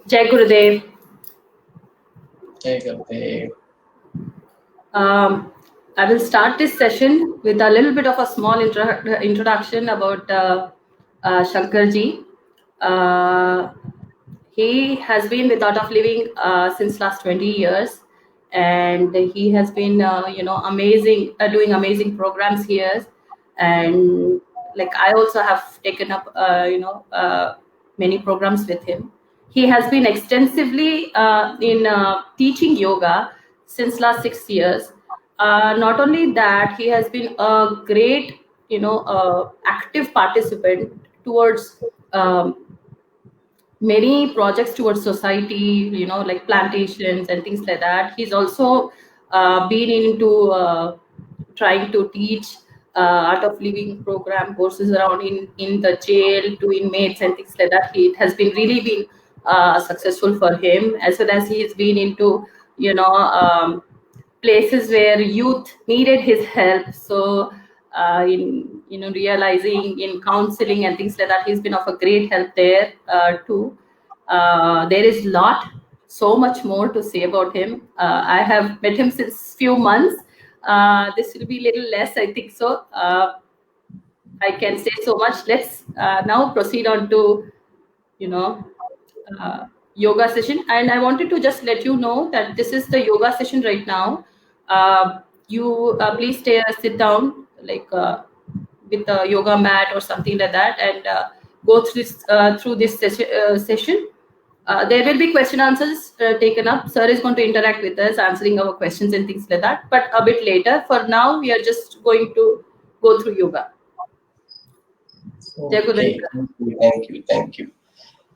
Jai Gurudev. Jai Gurudev. I will start this session with a little bit of a small introduction about Shankarji. He has been with Art of Living since last 20 years, and he has been, amazing, doing amazing programs here. And like I also have taken up, many programs with him. He has been extensively in teaching yoga since last 6 years. Not only that, he has been a great, active participant towards many projects towards society, like plantations and things like that. He's also been into trying to teach art of living program courses around in the jail to inmates and things like that. It has been really been successful for him, as well as he's been into places where youth needed his help. So in realizing in counseling and things like that, he's been of a great help there too. There is so much more to say about him. I have met him since few months. This will be little less, I think so. I can say so much. Let's now proceed on to uh, yoga session. And I wanted to just let you know that this is the yoga session right now. You please sit down, like with a yoga mat or something like that, and go through this session. There will be question answers taken up. Sir is going to interact with us, answering our questions and things like that, but a bit later. For now, we are just going to go through yoga. Okay. Thank you.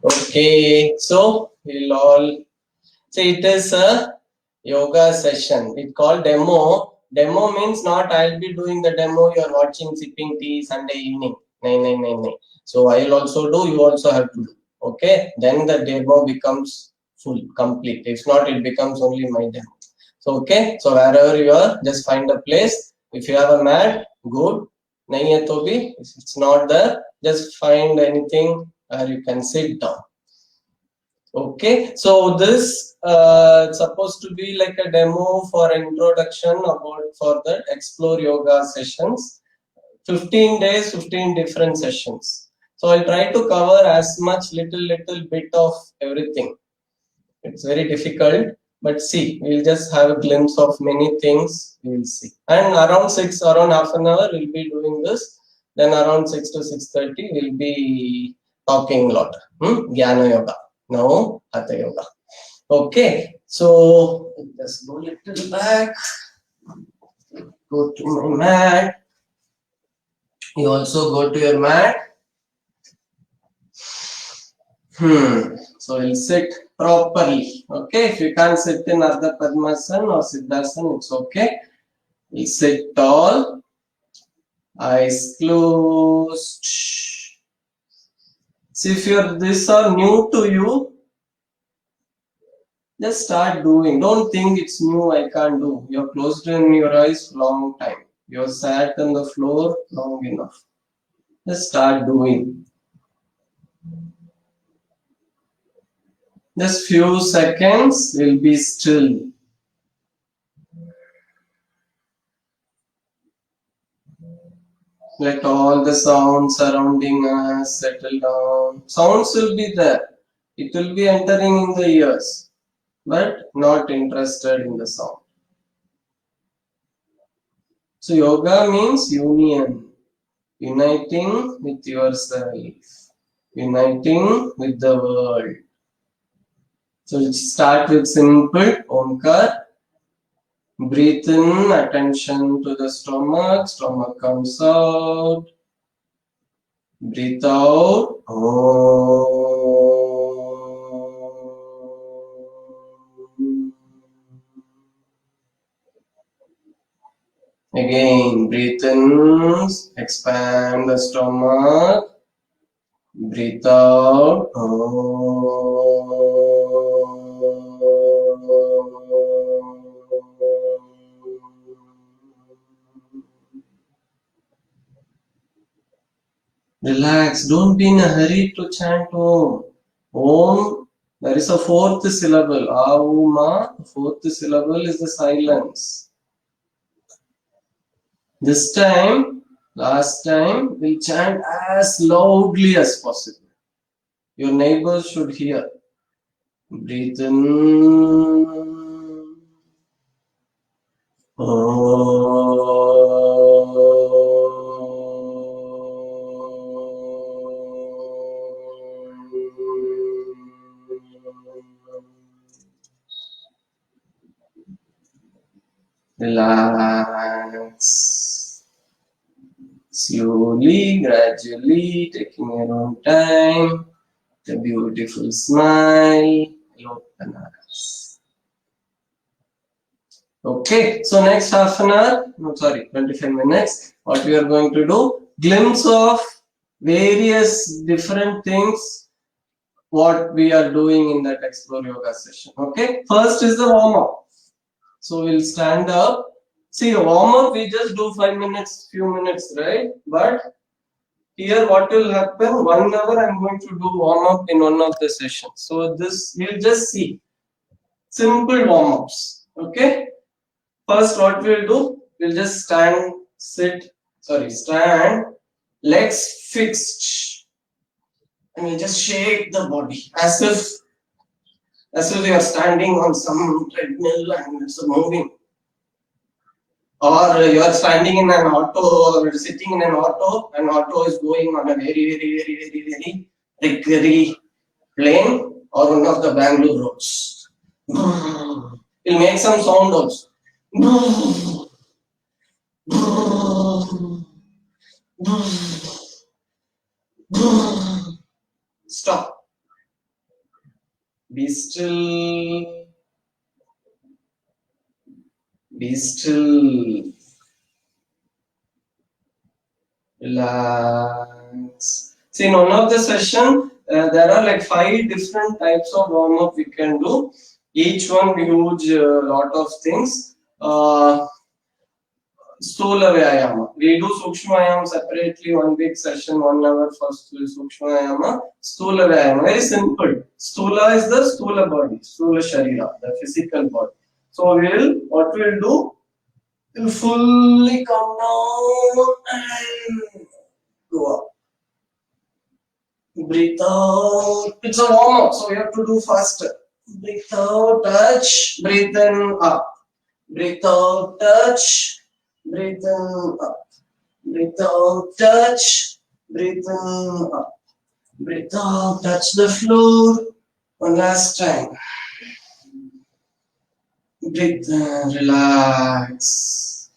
Okay, so we'll all say it is a yoga session. It's called demo. Demo means not I'll be doing the demo, you're watching sipping tea Sunday evening. No. So I'll also do, you also have to do. Okay, then the demo becomes full, complete. If not, it becomes only my demo. So okay, so wherever you are, just find a place. If you have a mat, good. Nahi hai to bhi, if it's not there, just find anything where you can sit down. Okay, so this supposed to be like a demo for introduction about for the Explore Yoga sessions. 15 days, 15 different sessions. So I'll try to cover as much little bit of everything. It's very difficult, but see, we'll just have a glimpse of many things. We'll see. And around half an hour, we'll be doing this. Then around 6 to 6:30, we'll be talking a lot. Jnana Yoga. No, Hatha Yoga. Okay, so just go a little back. Go to my mat. You also go to your mat. So we'll sit properly. Okay, if you can't sit in Ardha Padmasana or Siddhasana, it's okay. We'll sit tall, eyes closed. See, if these are new to you, just start doing. Don't think it's new, I can't do. You're closed in your eyes long time. You're sat on the floor long enough. Just start doing. Just few seconds, will be still. Let all the sounds surrounding us settle down. Sounds will be there. It will be entering in the ears, but not interested in the sound. So yoga means union. Uniting with yourself. Uniting with the world. So start with simple Omkar. Breathe in, attention to the stomach. Stomach comes out. Breathe out. Again, breathe in, expand the stomach. Breathe out. Relax. Don't be in a hurry to chant Om. Om, there is a fourth syllable. Auma, fourth syllable is the silence. This time, last time, we'll chant as loudly as possible. Your neighbors should hear. Breathe in. Relax. Slowly, gradually, taking your own time. The beautiful smile. Open eyes. Okay, so next half an hour, no sorry, 25 minutes, what we are going to do, glimpse of various different things what we are doing in that Explore Yoga session. Okay, first is the warm up. So we'll stand up. See, warm up we just do 5 minutes, few minutes, right? But here what will happen, 1 hour I'm going to do warm up in one of the sessions. So this we'll just see simple warm ups. Okay. First, what we'll do, we'll just stand, legs fixed, and we'll just shake the body as if we are standing on some treadmill and it's moving. Or you are standing in an auto or sitting in an auto, is going on a very plain or one of the Bangalore roads. It'll make some sound also. Stop. Be still. Be still. Relax. See, in one of the session, there are like 5 different types of warm up we can do. Each one huge lot of things. Stula Vyayama. We do Sukshma Vyayama separately, one big session, 1 hour for Sukshma Vyayama. Stula Vyayama, very simple. Stula is the Stula body, Stula Sharira, the physical body. So what we'll do, we'll fully come down and go up. Breathe out. It's a warm up, so we have to do faster. Breathe out, touch, breathe in, up. Breathe out, touch. Breathe in, up. Breathe out, touch. Breathe in, up. Breathe out, touch the floor. One last time. Breathe in, relax.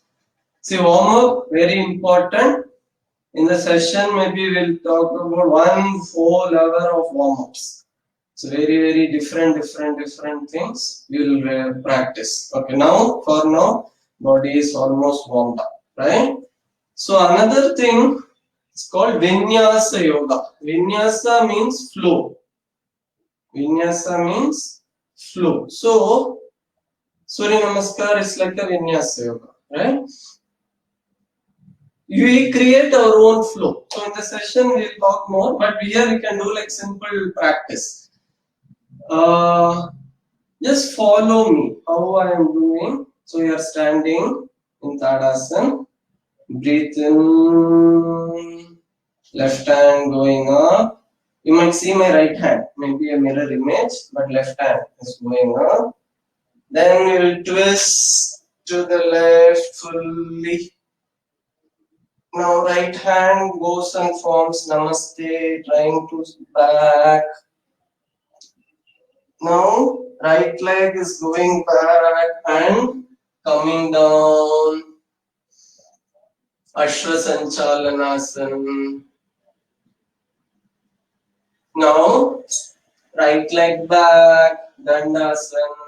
See, warm up, very important. In the session, maybe we'll talk about 1 whole hour of warm ups. So very different things we will practice. Okay, for now, body is almost warmed up, right? So another thing is called Vinyasa Yoga. Vinyasa means flow. Vinyasa means flow. So Surya Namaskar is like a Vinyasa Yoga, right? We create our own flow. So in the session we'll talk more, but here we can do like simple practice. Just follow me how I am doing. So you are standing in Tadasana. Breathe in, left hand going up. You might see my right hand, maybe a mirror image, but left hand is going up. Then we will twist to the left fully. Now right hand goes and forms Namaste, trying to back. Now right leg is going back and coming down. Ashwasanchalanasana. Now right leg back, Dandasana.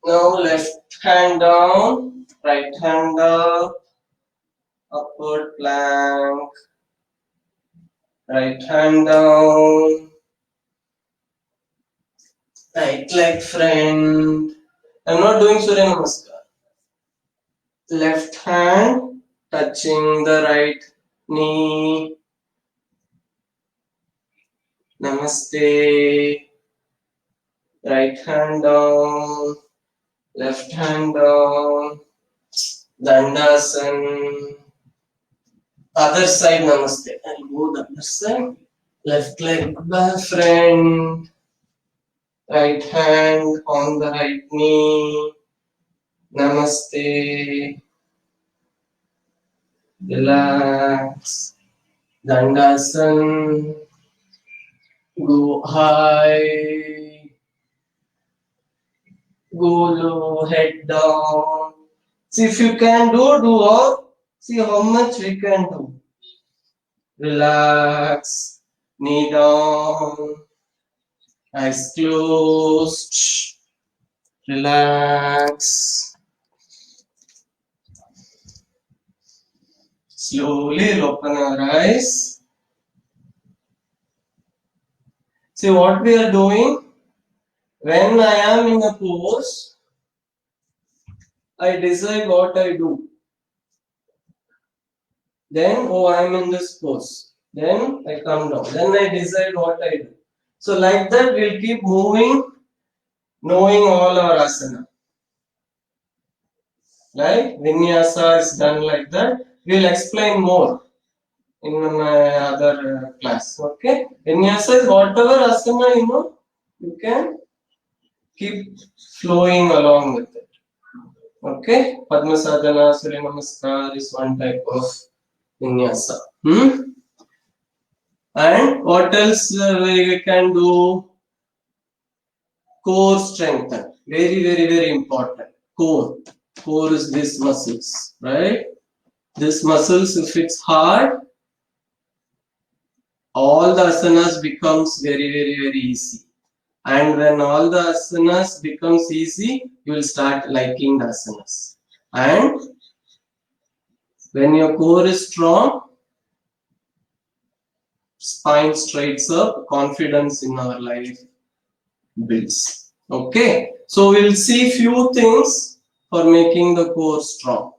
Now left hand down, right hand up, upward plank. Right hand down. Right leg front. I'm not doing Surya Namaskar. Left hand touching the right knee. Namaste. Right hand down, left hand down. Dandasana. Other side, namaste. I'll go the other side. Left leg back, friend. Right hand on the right knee. Namaste. Relax. Dandasana. Go high. Go low, head down. See if you can do all. See how much we can do. Relax. Knee down. Eyes closed. Relax. Slowly open our eyes. See what we are doing. When I am in a pose, I decide what I do. Then, oh, I am in this pose. Then I come down. Then I decide what I do. So like that, we'll keep moving, knowing all our asana. Right? Vinyasa is done like that. We'll explain more in my other class. Okay? Vinyasa is whatever asana you know, you can keep flowing along with it. Okay? Padmasadana, Surya Namaskar is one type of vinyasa. And what else we can do? Core strengthen. Very, very, very important. Core. Core is these muscles, right? This muscles, if it's hard, all the asanas becomes very, very, very easy. And when all the asanas becomes easy, you will start liking the asanas. And when your core is strong, spine straightens up, confidence in our life builds. Okay, so we'll see few things for making the core strong.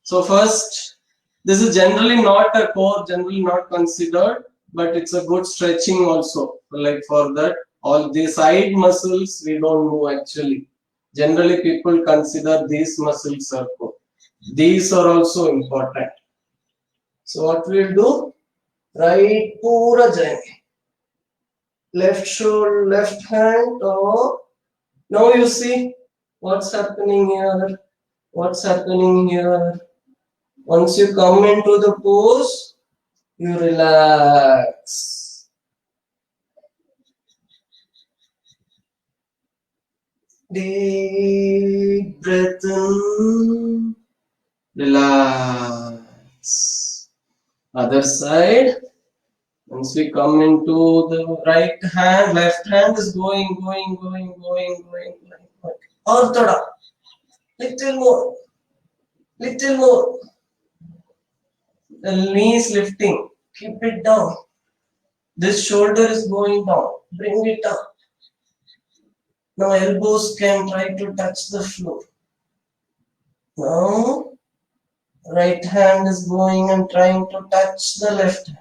So first, this is generally not a core, generally not considered, but it's a good stretching also. Like for that, all the side muscles we don't know actually. Generally, people consider these muscles are core. These are also important. So what we'll do? Right, pura jayenge. Left shoulder, left hand. Oh, now you see what's happening here. What's happening here? Once you come into the pose, you relax. Deep breath in. Relax. Other side. Once we come into the right hand, left hand is going. Orthoda. Little more. The knee is lifting. Keep it down. This shoulder is going down. Bring it up. Now elbows can try to touch the floor. Now right hand is going and trying to touch the left hand.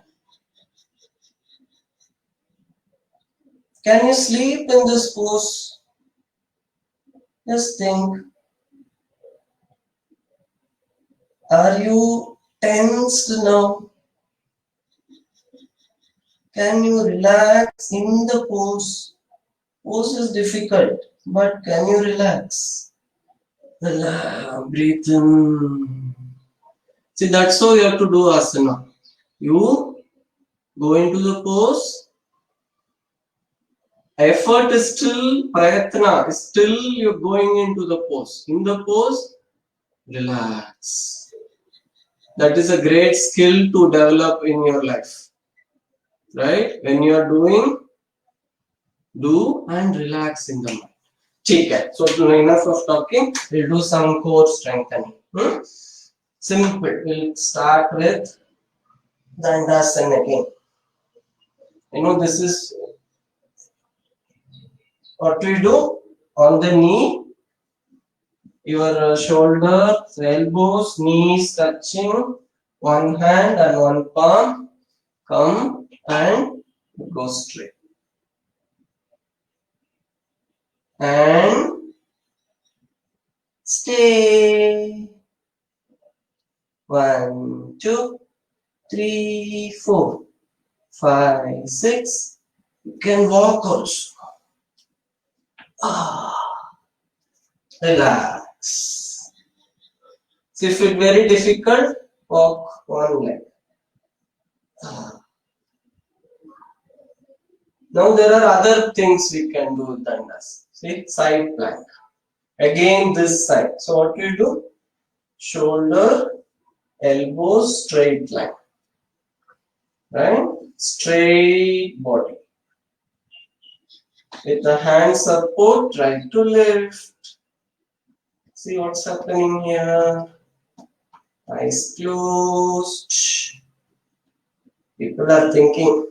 Can you sleep in this pose? Just think. Are you tensed now? Can you relax in the pose? Pose is difficult, but can you relax? Relax, breathe in. See, that's how you have to do asana. You go into the pose. Effort is still prayatna, still you're going into the pose. In the pose, relax. That is a great skill to develop in your life. Right? When you are doing, do and relax in the mind. Okay. So enough of talking. We'll do some core strengthening. Simple. We'll start with Dandasana again. You know, this is what we do on the knee. Your shoulders, elbows, knees touching. One hand and one palm. Come and go straight. And stay. 1, 2, 3, 4, 5, 6. You can walk also. Relax. So if it's very difficult, walk one leg. Now there are other things we can do with dandas. See, side plank. Again this side. So what you do? Shoulder, elbows, straight line. Right? Straight body. With the hand support, try to lift. See what's happening here. Eyes closed. People are thinking,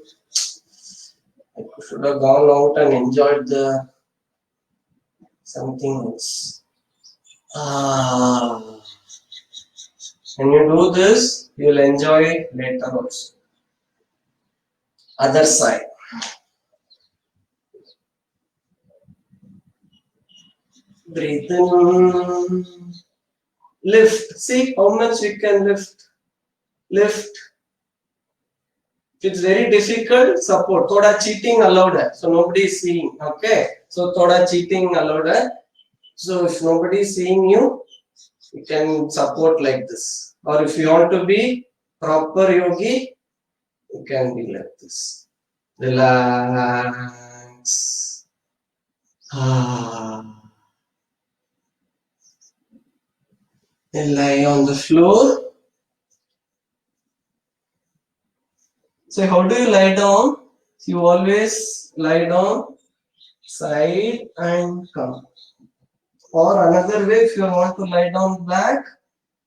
I should have gone out and enjoyed the something else. When you do this, you'll enjoy later also. Other side. Breathe in. Lift. See how much we can lift. Lift. If it's very difficult, support. Thoda cheating allowed hai. So nobody is seeing. Okay. So thoda cheating allowed hai. So if nobody is seeing you, you can support like this. Or if you want to be proper yogi, you can be like this. Relax. Then lie on the floor. So how do you lie down? You always lie down, side and come. Or another way, if you want to lie down back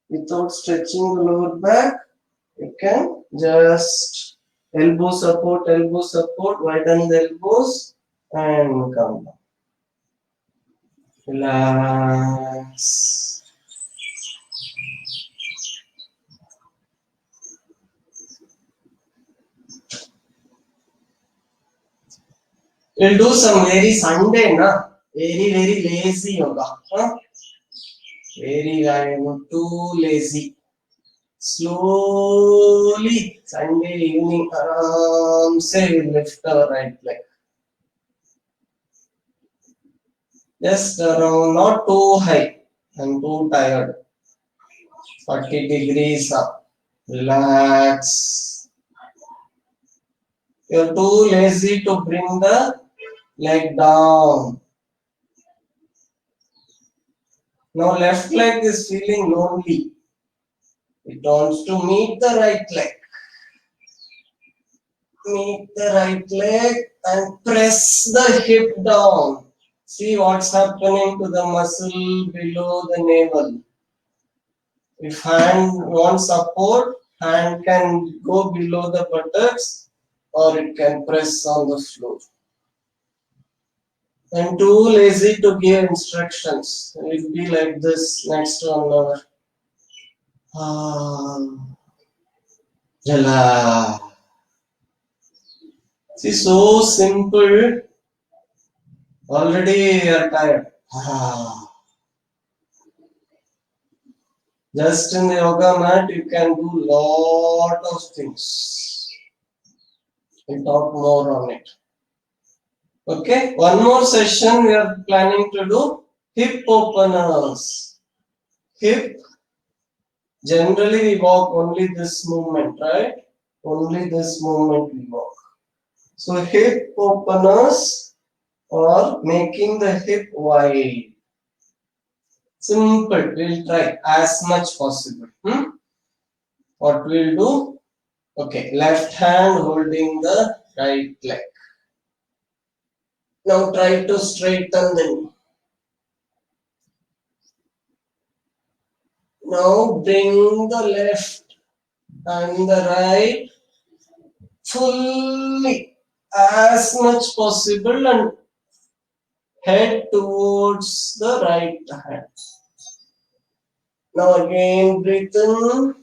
without stretching the lower back, you can just elbow support, widen the elbows and come down. Relax. We'll do some very Sunday, na? Very lazy yoga. Huh? Very too lazy. Slowly, Sunday evening, say we lift our right leg. Just around, not too high. I'm too tired. 40 degrees up. Relax. You're too lazy to bring the leg down. Now left leg is feeling lonely. It wants to meet the right leg. Meet the right leg and press the hip down. See what's happening to the muscle below the navel. If hand wants support, hand can go below the buttocks or it can press on the floor. I'm too lazy to give instructions. It will be like this next 1 hour. Relax. See, so simple. Already you are tired. Just in the yoga mat, you can do lot of things. We'll talk more on it. Okay, one more session we are planning to do hip openers. Hip. Generally we walk only this movement, right? Only this movement we walk. So hip openers or making the hip wide. Simple. We'll try as much possible. What we'll do? Okay, left hand holding the right leg. Now try to straighten the knee. Now bring the left and the right fully as much possible and head towards the right hand. Now again breathe in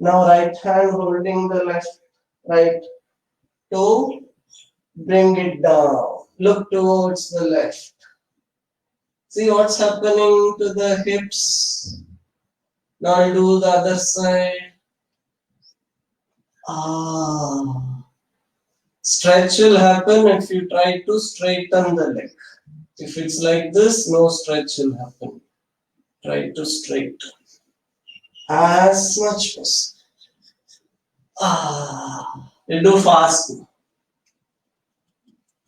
Now right hand holding the left right toe, bring it down. Look towards the left. See what's happening to the hips. Now I'll do the other side. Stretch will happen if you try to straighten the leg. If it's like this, no stretch will happen. Try to straighten as much as. We'll do fast.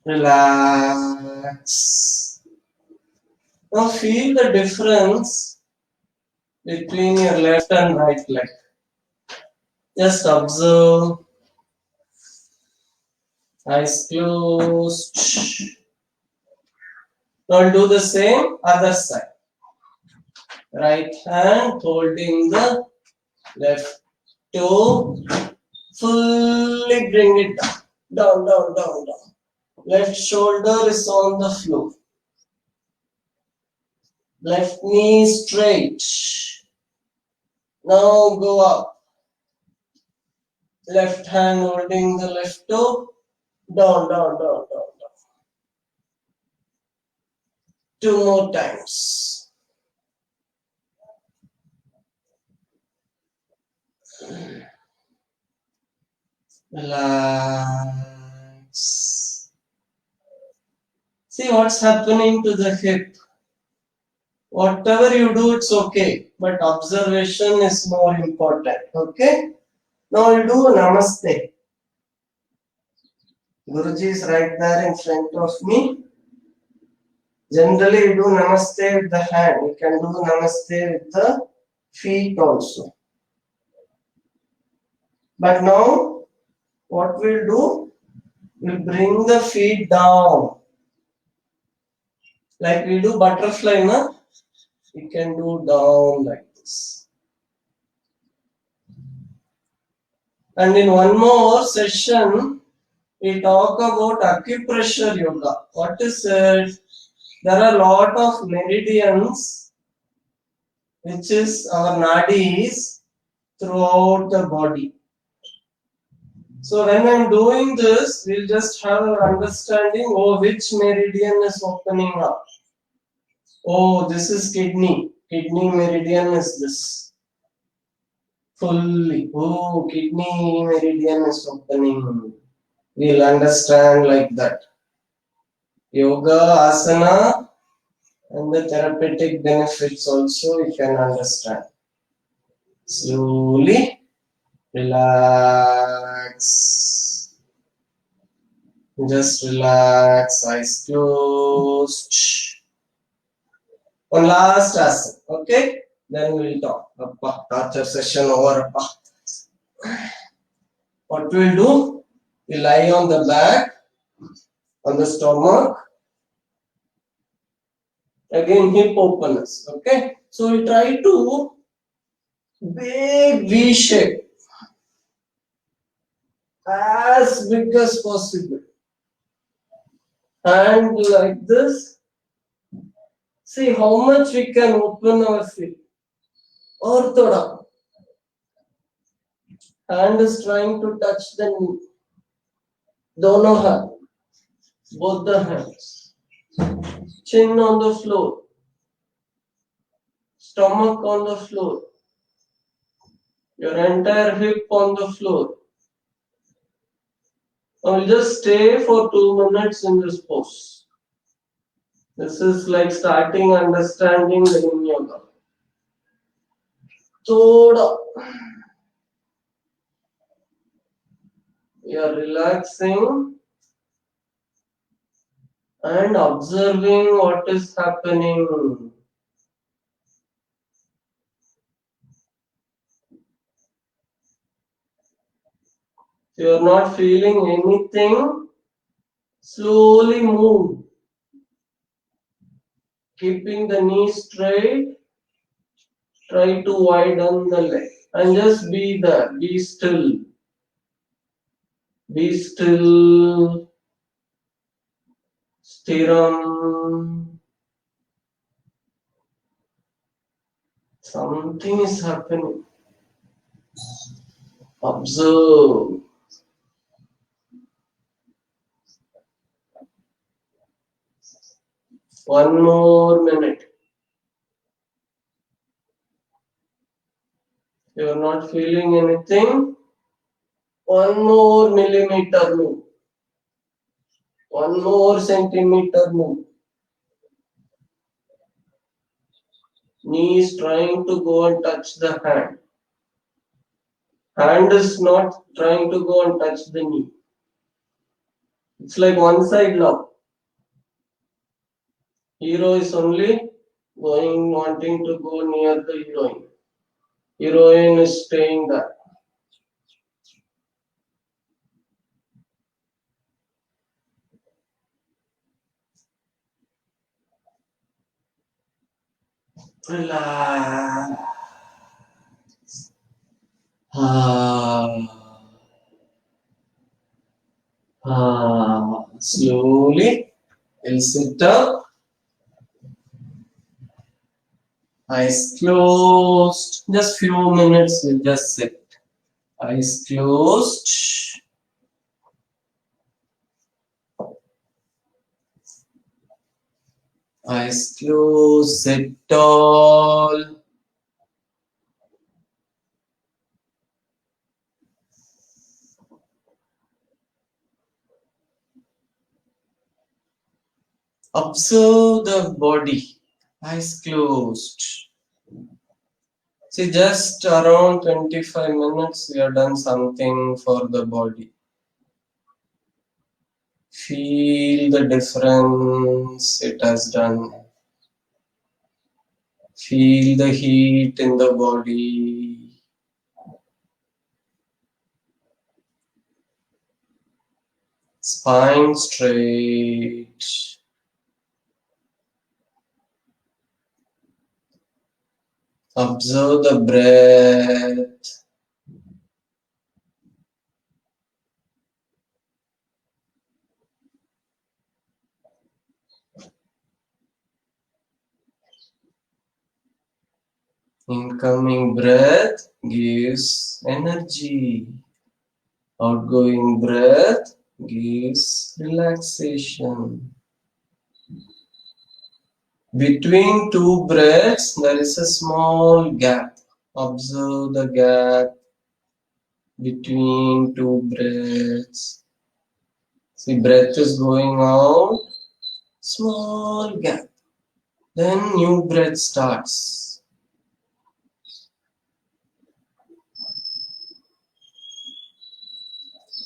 Relax. Now feel the difference between your left and right leg. Just observe. Eyes closed. Now I'll do the same other side. Right hand holding the left toe. Fully bring it down. Down. Left shoulder is on the floor. Left knee straight. Now go up. Left hand holding the left toe. Down. Two more times. Relax. See what's happening to the hip. Whatever you do, it's okay. But observation is more important. Okay? Now I'll do Namaste. Guruji is right there in front of me. Generally, you do Namaste with the hand. You can do Namaste with the feet also. But now, what we'll do, we'll bring the feet down. Like we do butterfly, na? You can do down like this. And in one more session, we talk about acupressure yoga. What is it? There are a lot of meridians, which is our nadis, throughout the body. So when I'm doing this, we'll just have an understanding, which meridian is opening up. This is kidney. Kidney meridian is this. Fully. Kidney meridian is opening. We'll understand like that. Yoga, asana, and the therapeutic benefits also you can understand. Slowly relax. Just relax, eyes closed. One last asana, okay? Then we'll talk. Torture session over. What we'll do? We lie on the back, on the stomach. Again, hip openness, okay? So we try to big V shape, as big as possible. And like this, see how much we can open our feet. Orthodox. Hand is trying to touch the knee. Dono hand. Both the hands. Chin on the floor. Stomach on the floor. Your entire hip on the floor. I will just stay for 2 minutes in this pose. This is like starting understanding the Yin Yoga. Thoda. We are relaxing and observing what is happening. If you are not feeling anything, slowly move. Keeping the knee straight, try to widen the leg and just be there, be still. Be still. Stiram. Something is happening. Observe. One more minute. You are not feeling anything. One more millimeter move. One more centimeter move. Knee is trying to go and touch the hand. Hand is not trying to go and touch the knee. It's like one side love. Hero is only wanting to go near the heroine. Heroine is staying there. Relax. Slowly, we'll sit up. Eyes closed. Just few minutes, we'll just sit. Eyes closed. Eyes closed. Sit tall. Observe the body. Eyes closed. See, just around 25 minutes, we have done something for the body. Feel the difference it has done. Feel the heat in the body. Spine straight. Observe the breath. Incoming breath gives energy. Outgoing breath gives relaxation. Between two breaths, there is a small gap. Observe the gap between two breaths. See, breath is going out, small gap. Then new breath starts.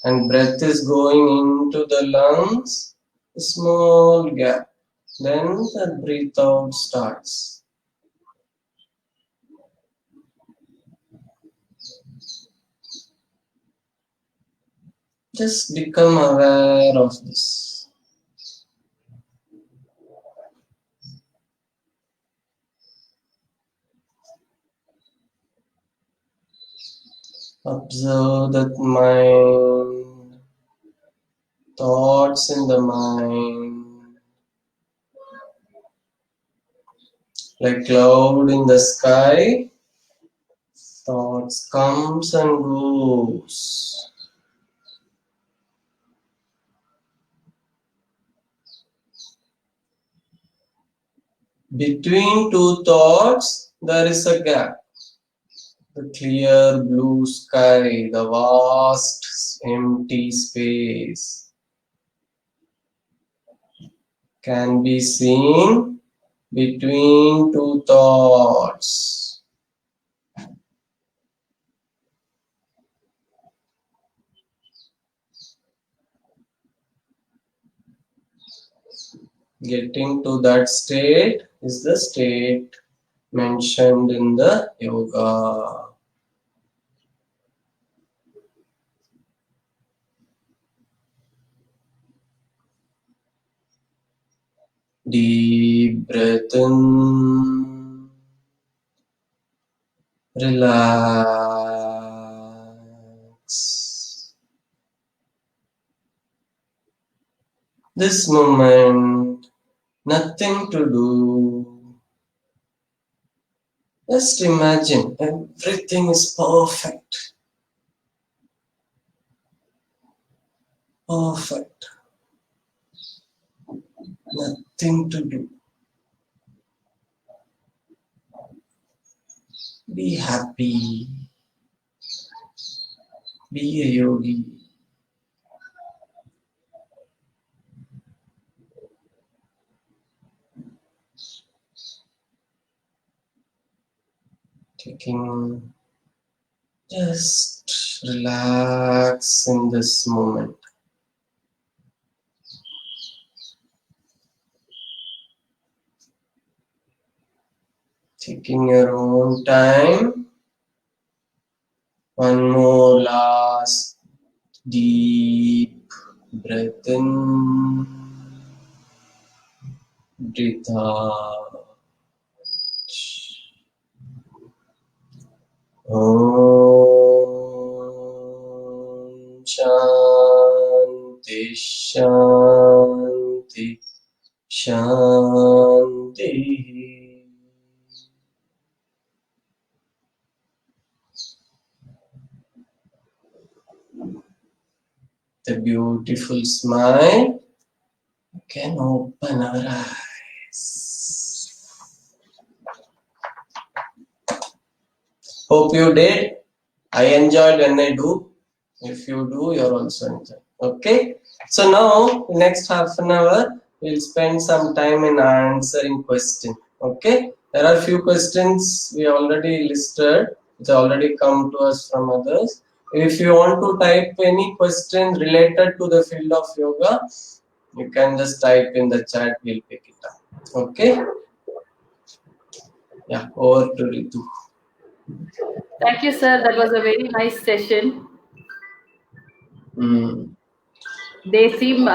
And breath is going into the lungs, a small gap. Then the breathe out starts. Just become aware of this. Observe that mind, thoughts in the mind, like cloud in the sky. Thoughts comes and goes. Between two thoughts, there is a gap. The clear blue sky, the vast empty space can be seen between two thoughts. Getting to that state is the state mentioned in the yoga. Deep breath in, relax. This moment, nothing to do. Just imagine everything is perfect. Perfect. Nothing to do. Be happy. Be a yogi. Taking, just relax in this moment. Taking your own time. One more last deep breath in, breathe out. Om Shanti Shanti Shanti. The beautiful smile. You can open our eyes. Hope you did. I enjoyed when I do. If you do, you're also enjoying. Okay. So now, next half an hour, we'll spend some time in answering questions. Okay. There are few questions we already listed, which already come to us from others. If you want to type any question related to the field of yoga, you can just type in the chat. We'll pick it up. Okay. Yeah. Over to Ritu. Thank you, sir. That was a very nice session. They seem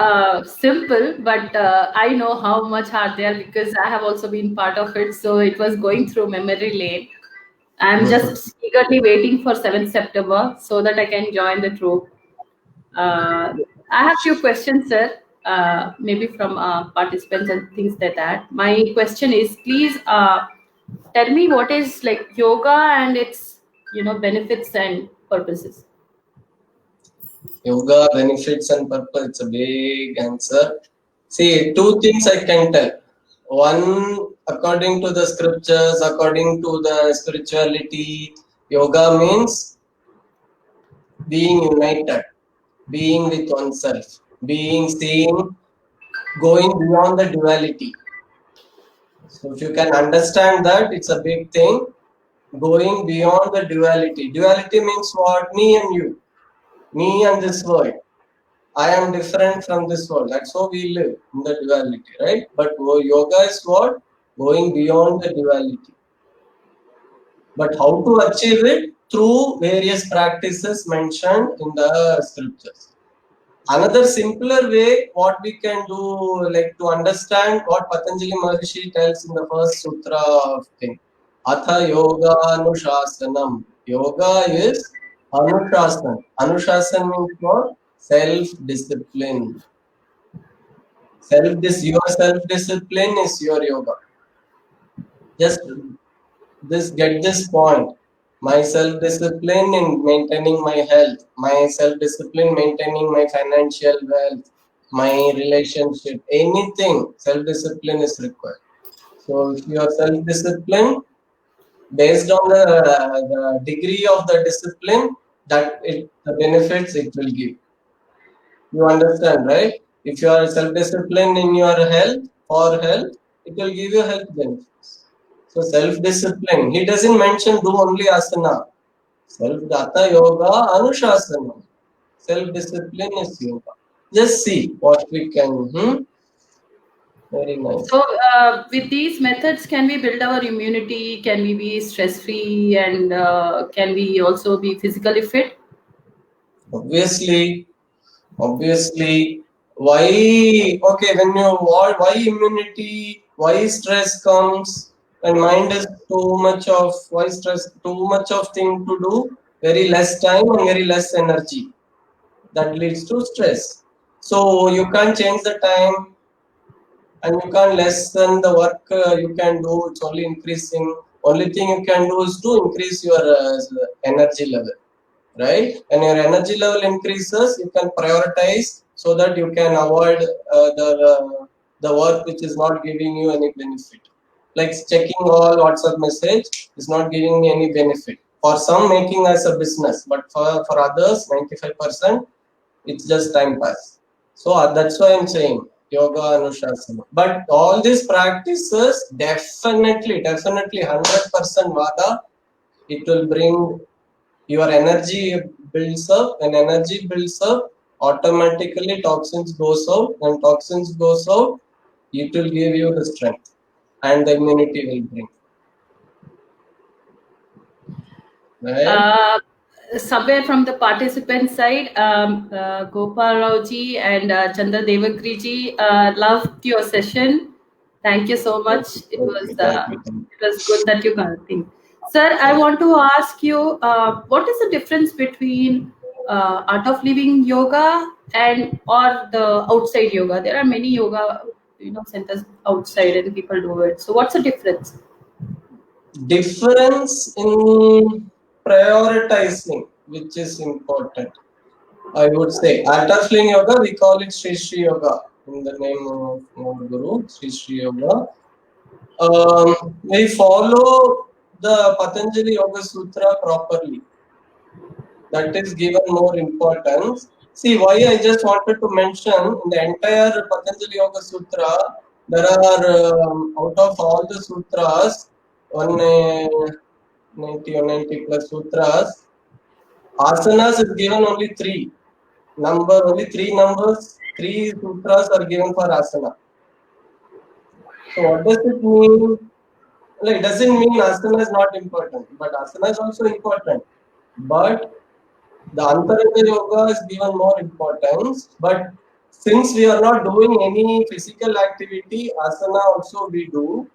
simple, but I know how much are there because I have also been part of it. So it was going through memory lane. I'm just eagerly waiting for 7th September so that I can join the troop. I have few questions, sir. Maybe from participants and things like that. My question is, please tell me what is like yoga and its benefits and purposes. Yoga benefits and purpose. It's a big answer. See, two things I can tell. One, according to the scriptures, according to the spirituality, yoga means being united, being with oneself, being seen, going beyond the duality. So if you can understand that, it's a big thing. Going beyond the duality. Duality means what? Me and you. Me and this world. I am different from this world. That's how we live in the duality, right? But yoga is what? Going beyond the duality. But how to achieve it? Through various practices mentioned in the scriptures. Another simpler way, what we can do, like to understand what Patanjali Maharishi tells in the first sutra of thing. Atha yoga anushasanam. Yoga is anushasan. Anushasan means what? Self-discipline. Your self-discipline is your yoga. Just get this point. My self-discipline in maintaining my health, my self-discipline maintaining my financial wealth, my relationship, anything, self-discipline is required. So if you are self-disciplined, based on the degree of the discipline, the benefits it will give. You understand, right? If you are self-disciplined in your health, it will give you health benefits. So self-discipline. He doesn't mention do only asana. Self-data yoga, anushasana. Self-discipline is yoga. Just see what we can. Very nice. So with these methods, can we build our immunity? Can we be stress-free? And can we also be physically fit? Obviously. Why? Okay, why immunity? Why stress comes? When mind is too much of thing to do, very less time and very less energy. That leads to stress. So you can't change the time and you can't lessen the work you can do. It's only increasing. Only thing you can do is to increase your energy level, right? When your energy level increases, you can prioritize so that you can avoid the work which is not giving you any benefit. Like checking all WhatsApp message is not giving me any benefit. For some, making as a business, but for others, 95%, it's just time pass. So that's why I'm saying yoga anushasana. But all these practices definitely 100% vada, it will bring your energy builds up. When energy builds up, automatically toxins goes out. When toxins goes out, it will give you the strength and the immunity will bring. Right? Somewhere from the participant side, Gopal Rauji and Chandra Devagri ji loved your session. Thank you so much. Thank you. It was good that you came. Sir, I want to ask you, what is the difference between Art of Living yoga and or the outside yoga? There are many yoga, centers outside, and people do it. So, what's the difference? Difference in prioritizing, which is important. I would say Art of Living Yoga, we call it Sri Sri Yoga in the name of our Guru, Sri Sri Yoga. We follow the Patanjali Yoga Sutra properly. That is given more importance. See, why I just wanted to mention in the entire Patanjali Yoga Sutra, there are out of all the sutras, 190 plus sutras, asanas is given only three. Only three numbers, three sutras are given for asana. So what does it mean? Like, it doesn't mean asana is not important, but asana is also important. But the Antaranga Yoga is given more importance. But since we are not doing any physical activity, asana also we do.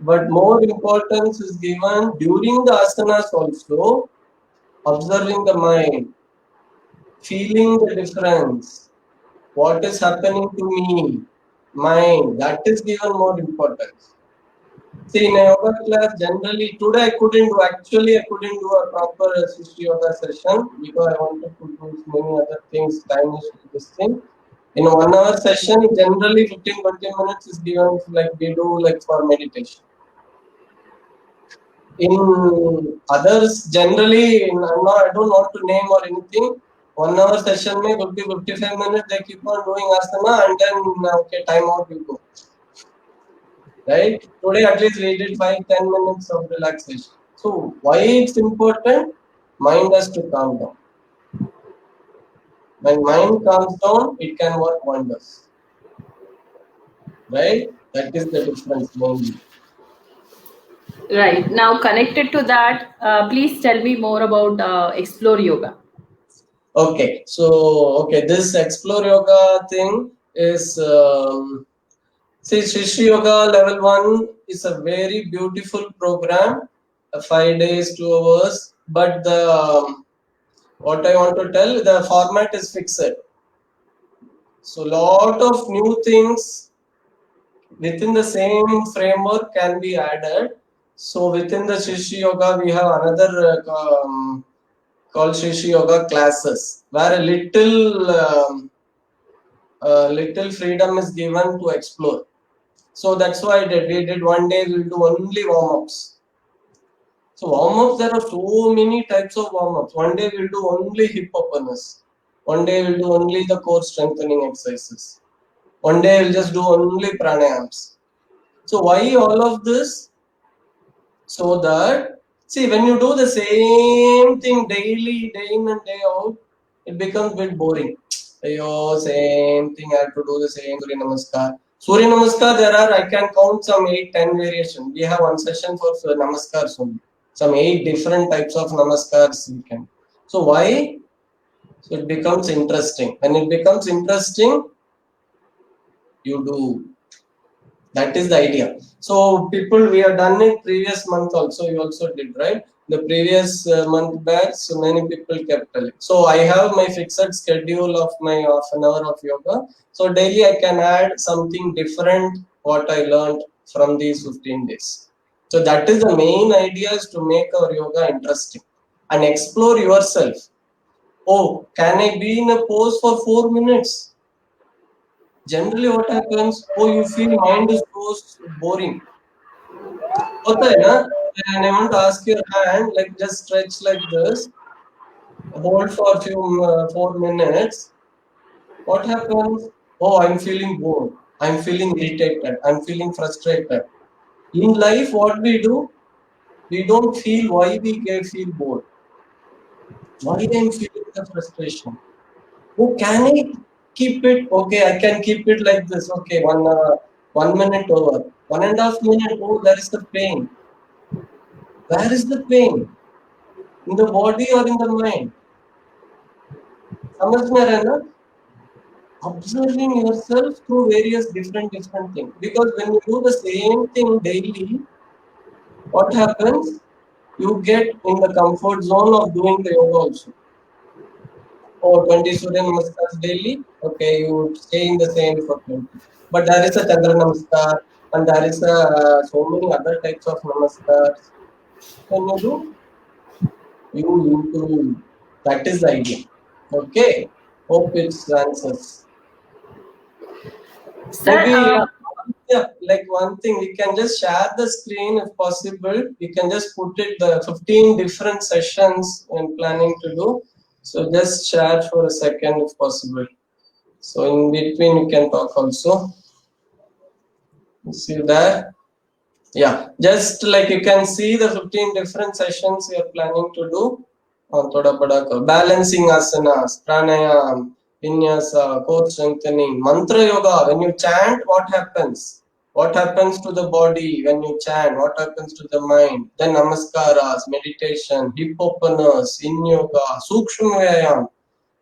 But more importance is given during the asanas also, observing the mind, feeling the difference, what is happening to me, mind, that is given more importance. See, in a yoga class, generally, today I couldn't do a proper Srishti yoga session because I wanted to do many other things, time is this thing. In a 1 hour session, generally 15-20 minutes is given like we do like for meditation. In others, generally, I don't want to name or anything. 1 hour session, may 50-55 minutes, they keep on doing asana and then, okay, time out, you go. Right? Today, at least we did 5-10 minutes of relaxation. So, why it's important? Mind has to calm down. When mind calms down, it can work wonders. Right? That is the difference mainly. Right. Now, connected to that, please tell me more about Explore Yoga. Okay. So, this Explore Yoga thing is, see, Shri Yoga Level 1 is a very beautiful program, 5 days, 2 hours. But what I want to tell, the format is fixed. So, lot of new things within the same framework can be added. So within the Shri Yoga, we have another called Shri Yoga classes, where a little freedom is given to explore. So that's why we did 1 day we'll do only warm-ups. So warm-ups, there are so many types of warm-ups. 1 day we'll do only hip openers. 1 day we'll do only the core strengthening exercises. 1 day we'll just do only pranayams. So why all of this? So that, see, when you do the same thing daily, day in and day out, it becomes a bit boring. Same thing, I have to do the same Surya Namaskar. Surya Namaskar, I can count some 8-10 variations. We have one session for Namaskars only. Some 8 different types of Namaskars we can. So why? So it becomes interesting. When it becomes interesting, you do. That is the idea. So people, we have done it previous month also. You also did, right? The previous month back, so many people kept telling. So I have my fixed schedule of my half an hour of yoga. So daily I can add something different what I learned from these 15 days. So that is the main idea, is to make our yoga interesting and explore yourself. Oh, can I be in a pose for 4 minutes? Generally what happens, oh, you feel mind is so boring. होता है ना? And I want to ask your hand, like just stretch like this, hold for a few 4 minutes. What happens? Oh, I'm feeling bored. I'm feeling irritated. I'm feeling frustrated. In life, what we do, we don't feel why we feel bored. Why I'm feeling the frustration? Oh, can I keep it? Okay, I can keep it like this. Okay, 1 minute over. 1.5 minute. Oh, there is the pain. Where is the pain? In the body or in the mind? समझ में रहे ना? Observing yourself through various different things. Because when you do the same thing daily, what happens? You get in the comfort zone of doing the yoga also. Oh, 20 Surya Namaskars daily. Okay, you stay in the same for 20. But there is a Chandra Namaskar and there is so many other types of Namaskars. When you do, you improve. That is the idea. Okay. Hope it answers. Sir, Maybe yeah, like one thing, we can just share the screen if possible. We can just put it the 15 different sessions I'm planning to do. So just share for a second if possible. So in between you can talk also. See there? Yeah, just like you can see the 15 different sessions we are planning to do on Thoda Bada Karo. Balancing asanas, pranayam, vinyasa, core strengthening, mantra yoga. When you chant, what happens? What happens to the body when you chant? What happens to the mind? Then namaskaras, meditation, hip openers, in yoga, sukshma vyayam.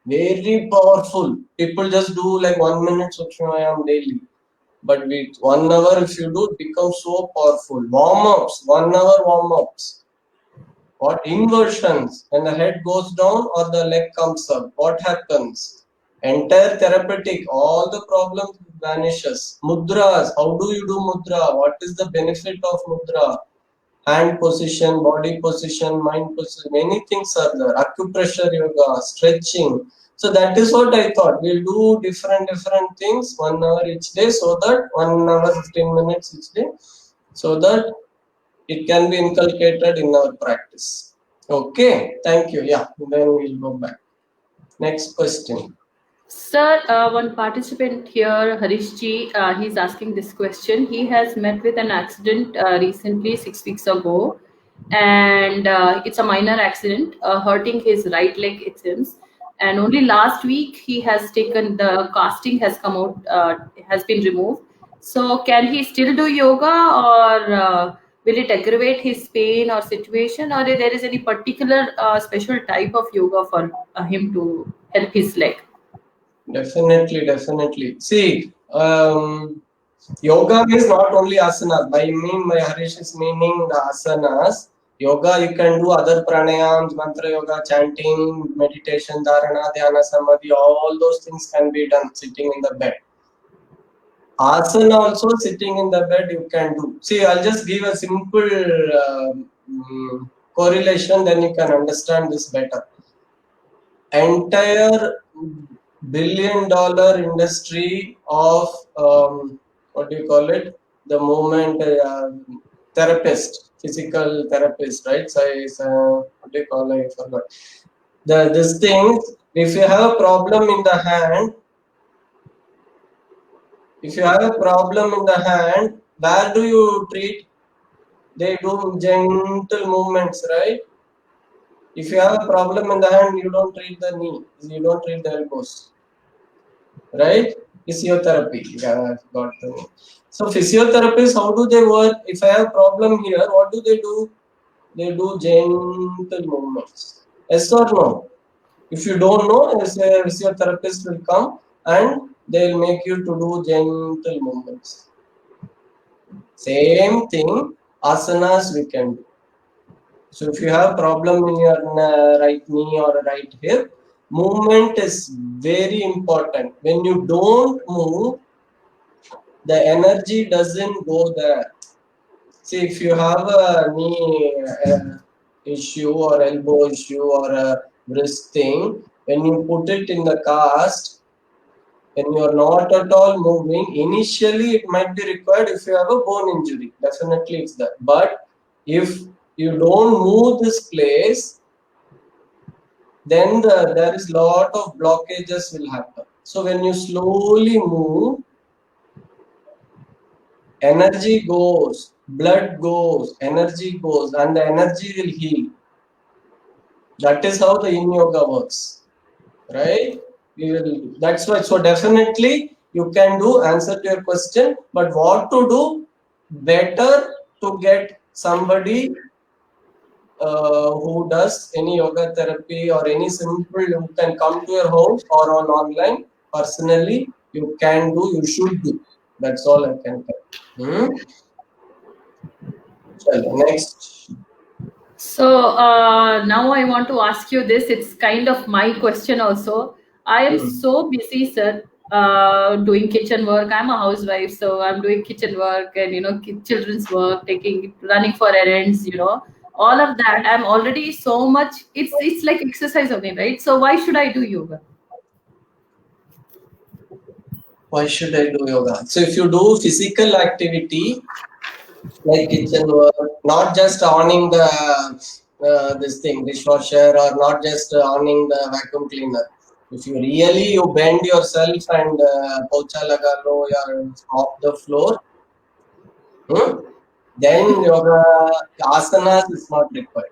Very powerful. People just do like 1 minute sukshma vyayam daily. But with 1 hour, if you do, it becomes so powerful. Warm ups, 1 hour warm ups. What inversions? When the head goes down or the leg comes up, what happens? Entire therapeutic, all the problems vanishes. Mudras, how do you do mudra? What is the benefit of mudra? Hand position, body position, mind position, many things are there. Acupressure yoga, stretching. So that is what I thought. We'll do different things 1 hour each day, so that 1 hour 15 minutes each day, so that it can be inculcated in our practice. Okay, thank you. Yeah, then we'll go back. Next question. Sir, one participant here, Harishji, he's asking this question. He has met with an accident recently, 6 weeks ago, and it's a minor accident, hurting his right leg, it seems. And only last week he has taken the casting has come out, has been removed. So, can he still do yoga, or will it aggravate his pain or situation, or there is any particular special type of yoga for him to help his leg? Definitely. See, yoga means not only asanas. My Harish is meaning the asanas. Yoga, you can do other pranayams, mantra yoga, chanting, meditation, dharana, dhyana, samadhi. All those things can be done sitting in the bed. Asana also sitting in the bed you can do. See, I'll just give a simple correlation, then you can understand this better. Entire billion-dollar industry of what do you call it? The movement therapist, physical therapist, right? So, what do you call it? I forgot. This thing, if you have a problem in the hand, where do you treat? They do gentle movements, right? If you have a problem in the hand, you don't treat the knee, you don't treat the elbows, right? Physiotherapy, yeah, I've got the name. So physiotherapists, how do they work? If I have a problem here, what do? They do gentle movements. Yes or no? If you don't know, a physiotherapist will come and they will make you to do gentle movements. Same thing, asanas we can do. So if you have problem in your right knee or right hip, movement is very important. When you don't move, the energy doesn't go there. See, if you have a knee issue or elbow issue or a wrist thing, when you put it in the cast, When you are not at all moving, initially it might be required if you have a bone injury. Definitely it's that. But if you don't move this place, then there is lot of blockages will happen. So when you slowly move, energy goes, blood goes, energy goes, and the energy will heal. That is how the yin yoga works, right? That's why. So definitely you can do, answer to your question, but what to do? Better to get somebody who does any yoga therapy or any simple, you can come to your house or on online personally. You can do, you should do. That's all I can tell. Chalo, next. So now I want to ask you this. It's kind of my question also. I am Hmm. so busy, sir, doing kitchen work. I'm a housewife, so I'm doing kitchen work and children's work, running for errands. All of that. I'm already so much. It's like exercise only, right? So why should I do yoga? Why should I do yoga? So if you do physical activity like kitchen work, not just owning the this thing dishwasher or not just owning the vacuum cleaner. If you really you bend yourself and pocha laga lo or mop the floor, then yoga asanas is not required.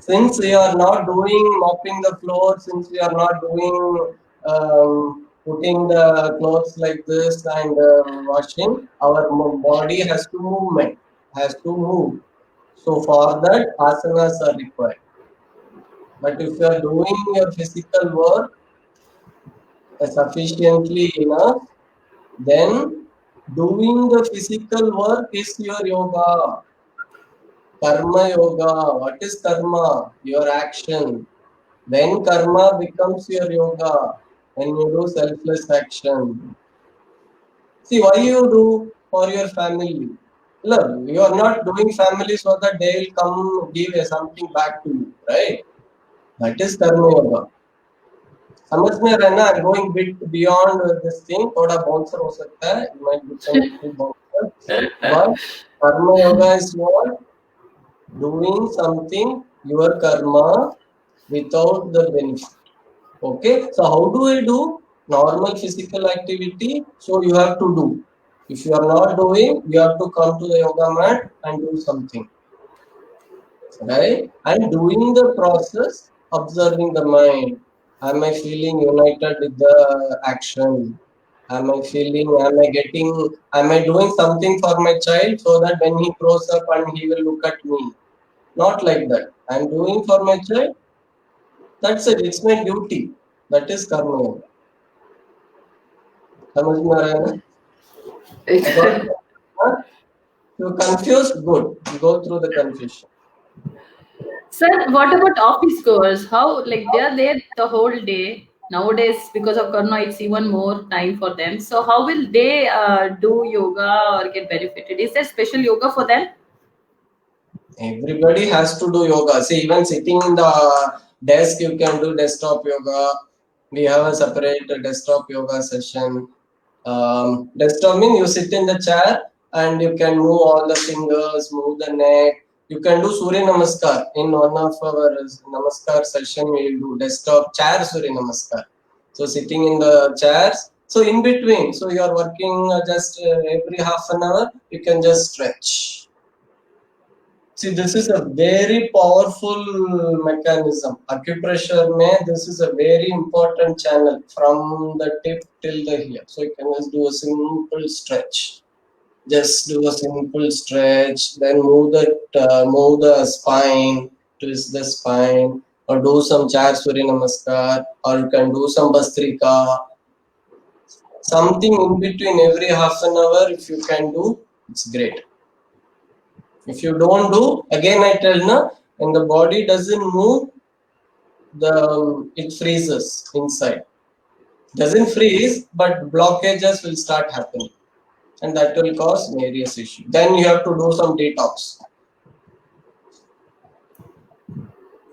Since we are not doing mopping the floor, since we are not doing putting the clothes like this and washing, our body has to movement, has to move. So for that, asanas are required. But if you are doing your physical work sufficiently enough, then doing the physical work is your yoga. Karma yoga. What is karma? Your action. When karma becomes your yoga, when you do selfless action. See, why you do for your family? Look, you are not doing family so that they will come give something back to you, right? That is karma yoga. समझ में रहना going bit beyond this thing थोड़ा bouncer हो सकता है, it might become too bouncer, but karma yoga is what? Doing something your karma without the benefit. Okay, so how do I do normal physical activity? So you have to do. If you are not doing, you have to come to the yoga mat and do something, right? And doing the process, observing the mind. Am I feeling united with the action? Am I doing something for my child so that when he grows up and he will look at me? Not like that. I'm doing for my child. That's it. It's my duty. That is karma yoga. समझ में आ रहा है ना? I got it. Huh? You're confused? Good. Go through the confusion. Sir, what about office goers? How, like, they are there the whole day. Nowadays, because of Corona, it's even more time for them. So, how will they do yoga or get benefited? Is there special yoga for them? Everybody has to do yoga. See, even sitting in the desk, you can do desktop yoga. We have a separate desktop yoga session. Desktop means you sit in the chair and you can move all the fingers, move the neck. You can do Surya Namaskar. In one of our Namaskar session, we will do desktop chair Surya Namaskar. So sitting in the chairs. So in between, so you are working just every half an hour, you can just stretch. See, this is a very powerful mechanism. Acupressure, this is a very important channel from the tip till the here. So you can just do a simple stretch. Just do a simple stretch, then move the spine, twist the spine, or do some chair Surya Namaskar, or you can do some Bastrika. Something in between every half an hour, if you can do, it's great. If you don't do, again I tell na, when the body doesn't move, it freezes inside. Doesn't freeze, but blockages will start happening, and that will cause various issues. Then you have to do some detox.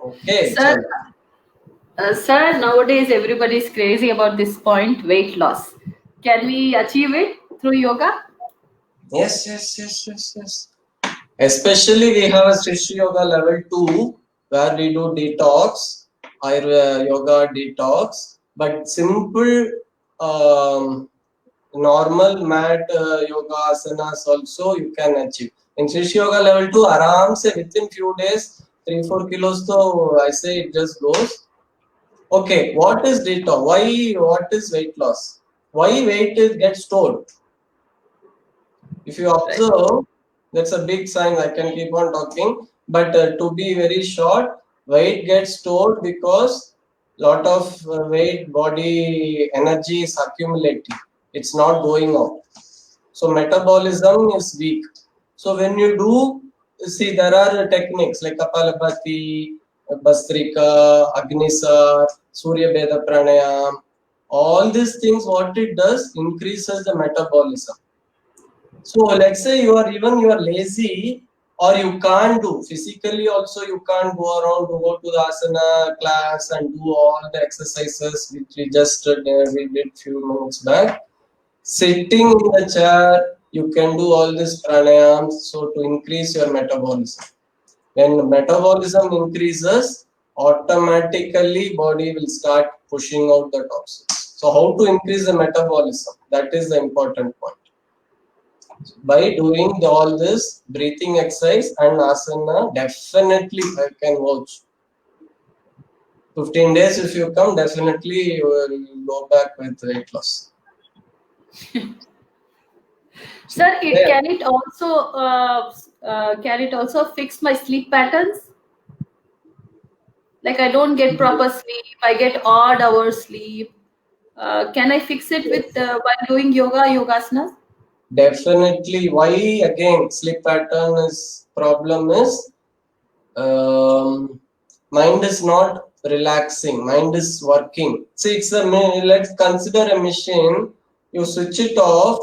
Okay, Sir, chalo. Sir, nowadays everybody is crazy about this point, weight loss. Can we achieve it through yoga? Yes, yes, yes, yes, yes. Especially we have a Srishi Yoga level 2 where we do detox, Ayurveda yoga detox, but simple normal mat yoga asanas also you can achieve. In Srishi Yoga level 2, aram se within few days, 3-4 kilos, so I say it just goes. Okay, what is detox? What is weight loss? Why weight gets stored? If you Right. observe, that's a big sign. I can keep on talking, but to be very short, weight gets stored because lot of weight body energy is accumulating. It's not going out. So metabolism is weak. So when you do, see, there are techniques like Kapalabhati, Bastrika, Agnisar, Surya Veda Pranayam. All these things, what it does, increases the metabolism. So let's say you are lazy or you can't do physically also you can't go around to go to the asana class and do all the exercises which we did few minutes back. Sitting in the chair, you can do all this pranayams so to increase your metabolism. When metabolism increases, automatically body will start pushing out the toxins. So how to increase the metabolism? That is the important point. By doing all this breathing exercise and asana, definitely I can vouch. 15 days if you come, definitely you will go back with weight loss. Sir, Yeah, can it also fix my sleep patterns? Like I don't get proper sleep, I get odd hours sleep. Can I fix it with while doing yogasanas? definitely. Why again sleep pattern is problem is mind is not relaxing, mind is working. See, let's consider a machine. You switch it off.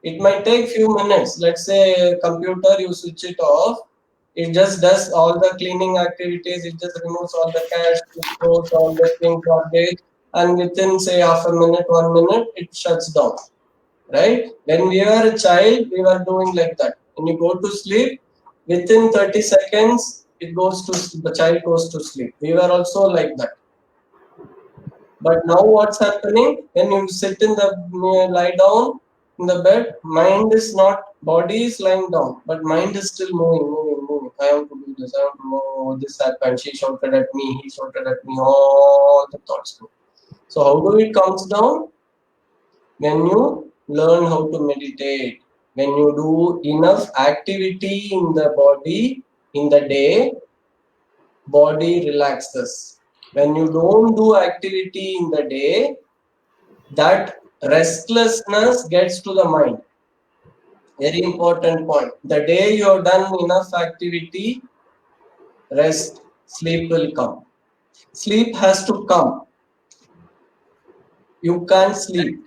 It might take few minutes. Let's say a computer, you switch it off. It just does all the cleaning activities. It just removes all the cache, it throws all the things garbage, and within say half a minute, 1 minute, it shuts down. Right? When we were a child, we were doing like that. When you go to sleep, within 30 seconds, the child goes to sleep. We were also like that. But now what's happening? When you sit in the lie down in the bed, mind is not, body is lying down, but mind is still moving, moving, moving. I have to do this. I have to oh, this happened. She shouted at me. He shouted at me. All the thoughts go. So how do it comes down? When you learn how to meditate, when you do enough activity in the body in the day, body relaxes. When you don't do activity in the day, that restlessness gets to the mind. Very important point. The day you have done enough activity, rest, sleep will come. Sleep has to come. You can't sleep.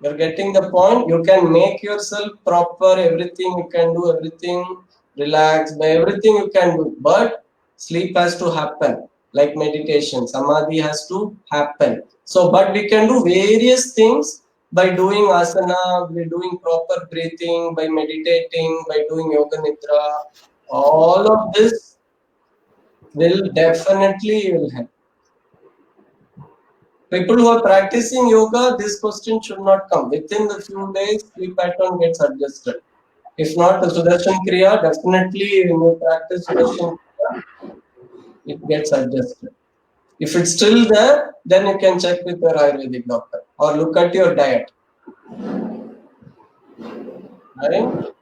You're getting the point. You can make yourself proper, everything, you can do everything, relax, by everything you can do. But sleep has to happen, like meditation. Samadhi has to happen. So, but we can do various things by doing asana, by doing proper breathing, by meditating, by doing yoga nidra. All of this will definitely will help. People who are practicing yoga, this question should not come. Within the few days, sleep pattern gets adjusted. If not, the Sudarshan Kriya, definitely when you practice Sudarshan Kriya, it gets adjusted. If it's still there, then you can check with your Ayurvedic doctor or look at your diet. Right?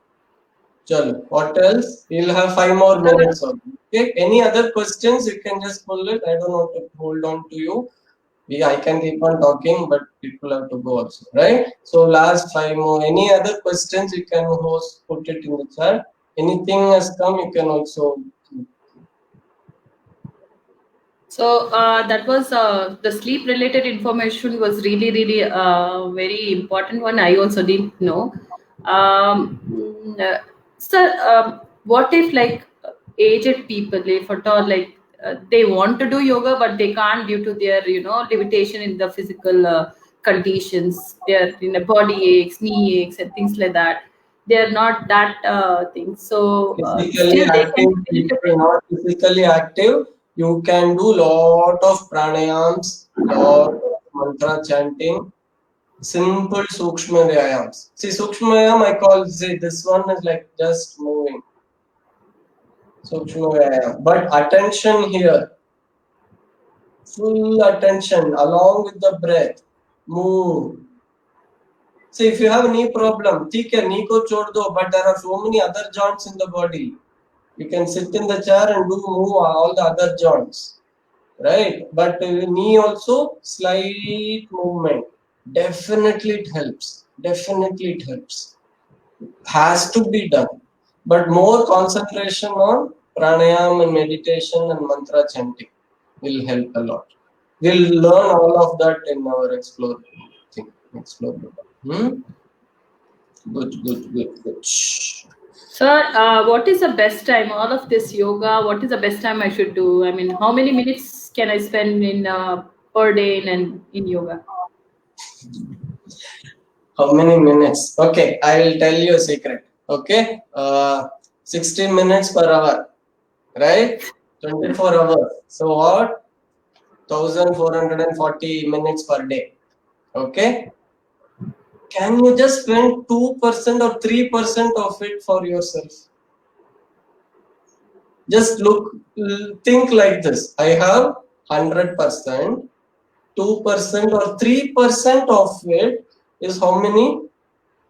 Chalo. What else? We'll have 5 more minutes. Okay. Any other questions? You can just pull it. I don't want to hold on to you. I can keep on talking, but people have to go also, right? So last 5 more. Any other questions you can host, put it in the chat. Anything has come, you can also. So that was the sleep related information was really very important one. I also didn't know. Sir, what if like aged people, if at all, like they want to do yoga, but they can't due to their limitation in the physical conditions. They're in a body aches, knee aches, and things like that. They're not that thing. So Physically still they active can people, not physically active, you can do lot of pranayams, lot of mantra chanting, simple sukshma vyayams. See, sukshma vyayam I call, see, this one is like just moving. Sukshma vyayam. But attention here, full attention along with the breath. Move. See, if you have knee problem, theek hai, knee ko chhod do, but there are so many other joints in the body. You can sit in the chair and do move all the other joints, right? But knee also slight movement. Definitely it helps. Definitely it helps. Has to be done, but more concentration on pranayam and meditation and mantra chanting will help a lot. We'll learn all of that in our explore thing. Explore. Hmm? Good. Sir, what is the best time? All of this yoga, what is the best time I should do? I mean, how many minutes can I spend in per day in yoga? How many minutes? Okay, I will tell you a secret. Okay, 16 minutes per hour, right? 24 hours. So what? 1440 minutes per day. Okay. Can you just spend 2% or 3% of it for yourself? Just think like this. I have 100%, 2% or 3% of it is how many?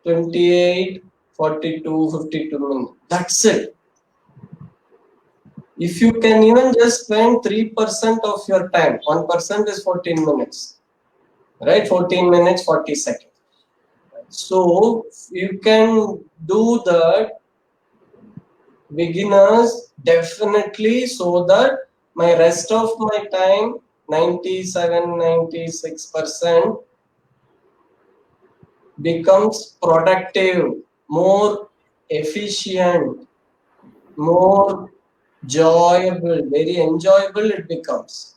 28, 42, 52 minutes. That's it. If you can even just spend 3% of your time, 1% is 14 minutes, right? 14 minutes, 40 seconds. So you can do that, beginners, definitely, so that my rest of my time, 97, 96% becomes productive, more efficient, more enjoyable, very enjoyable it becomes.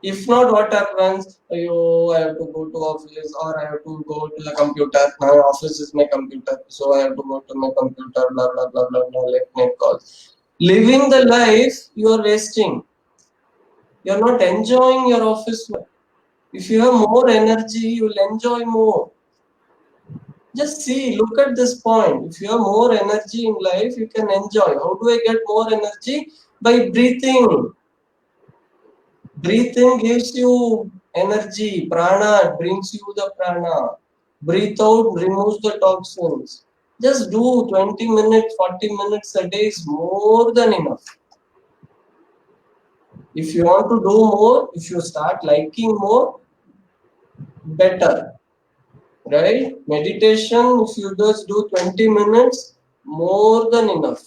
If not, what happens? Oh, I have to go to office or I have to go to the computer. My office is my computer, so I have to go to my computer, blah, blah, blah, blah, blah, make calls. Living the life you are wasting. You're not enjoying your office work. If you have more energy, you will enjoy more. Just see, look at this point. If you have more energy in life, you can enjoy. How do I get more energy? By breathing. Breathing gives you energy. Prana brings you the prana. Breathe out removes the toxins. Just do 20 minutes, 40 minutes a day is more than enough. If you want to do more, if you start liking more, better. Right? Meditation, if you just do 20 minutes, more than enough.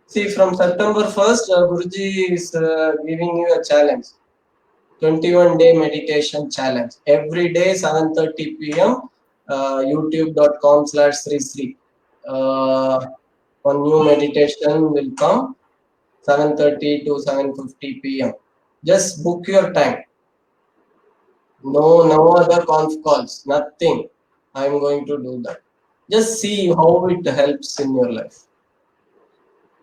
See, from September 1st, Guruji is giving you a challenge. 21-day meditation challenge. Every day, 7:30 p.m. YouTube.com/Sri. One new meditation will come 7:30 to 7:50 p.m. Just book your time. No other conf calls, nothing. I'm going to do that. Just see how it helps in your life.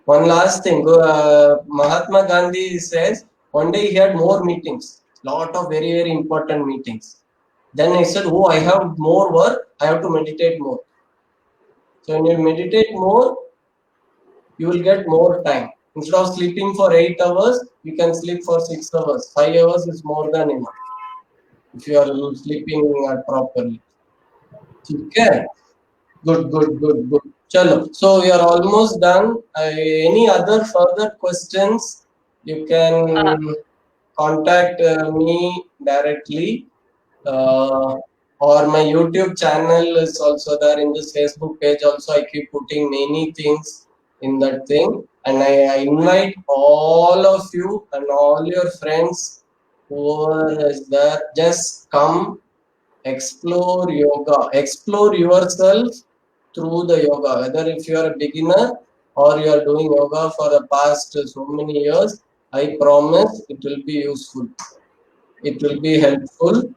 One last thing, Mahatma Gandhi says one day he had more meetings, lot of very, very important meetings. Then I said, oh, I have more work, I have to meditate more. So when you meditate more, you will get more time. Instead of sleeping for 8 hours, you can sleep for 6 hours. 5 hours is more than enough if you are sleeping properly. Okay. Good. Chalo. So we are almost done. Any other further questions? You Uh, can contact me directly, or my YouTube channel is also there. In this Facebook page also I keep putting many things in that thing, and I invite all of you and all your friends who is there. Just come, explore yoga, explore yourself through the yoga. Whether if you are a beginner or you are doing yoga for the past so many years, I promise it will be useful. It will be helpful.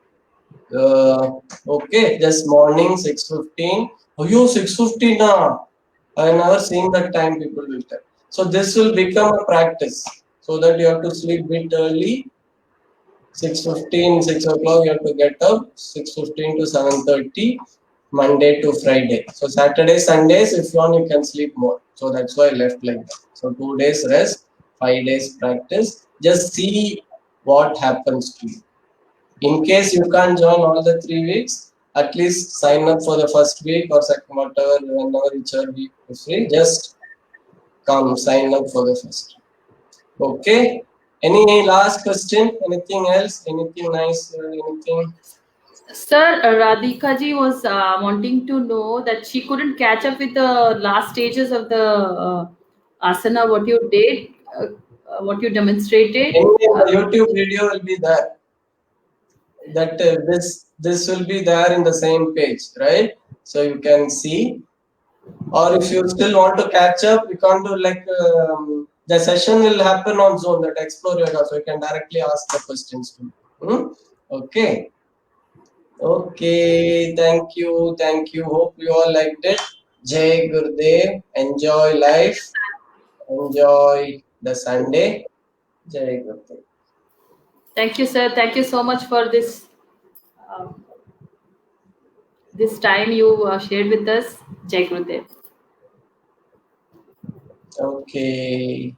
Okay, just morning 6:15. Oh, you 6:15 now. I never seen that time people will tell. So this will become a practice. So that you have to sleep bit early. 6:15, 6 o'clock you have to get up. 6:15 to 7:30. Monday to Friday. So Saturday, Sundays, if you want, you can sleep more. So that's why I left like that. So 2 days rest, 5 days practice. Just see what happens to you. In case you can't join all the 3 weeks, at least sign up for the first week or second, whatever, whenever whichever week is free. Just come sign up for the first. Okay. Any last question? Anything else? Anything nice? Anything? Sir, Radhika ji was wanting to know that she couldn't catch up with the last stages of the asana, what you did, what you demonstrated. Anyway, the YouTube video will be there. That this will be there in the same page, right? So you can see. Or if you still want to catch up, you can do like the session will happen on Zoom, that Explore Yoga, so you can directly ask the questions to me. Okay. Okay. Thank you. Thank you. Hope you all liked it. Jai Gurudev. Enjoy life. Enjoy the Sunday. Jai Gurudev. Thank you, sir. Thank you so much for uh, this time you shared with us. Jai Gurudev. Okay.